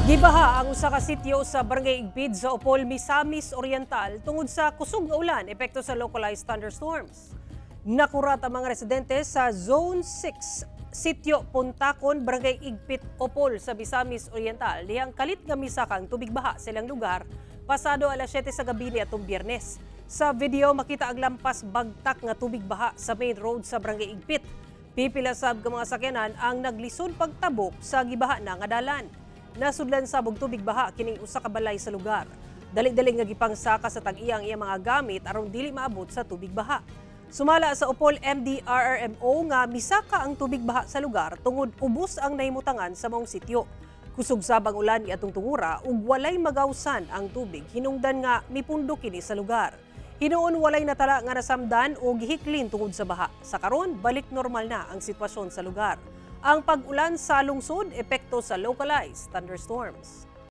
Gibaha ang usa ka sityo sa Barangay Igpid sa Opol, Misamis Oriental tungod sa kusog nga ulan epekto sa localized thunderstorms. Nakurat ang mga residente sa Zone 6, Sityo Puntakon, Barangay Igpit, Opol sa Misamis Oriental dihang kalit nga misakang tubig baha sa ilang lugar pasado alas 7 sa gabi niadtong Biyernes. Sa video makita ang lampas bagtak nga tubig baha sa main road sa Barangay Igpit. Pipila sab ka mga sakyanan ang naglisod pagtabok sa gibaha na nga dalan. Nasudlan sa tubig baha kining usa ka balay sa lugar. Dali-dali nga gipangsaka sa tag-iyang iyang mga gamit aron dili maabot sa tubig baha. Sumala sa Opol MDRRMO nga misaka ang tubig baha sa lugar tungod ubos ang nahimutangan sa maong sityo. Kusog sabang ulan niadtong tungura ug walay magawsan ang tubig hinungdan nga mipundo kini sa lugar. Hinuon walay natala nga nasamdan o gihiklin tungod sa baha. Sa karon balik normal na ang sitwasyon sa lugar. Ang pag-ulan sa lungsod epekto sa localized thunderstorms.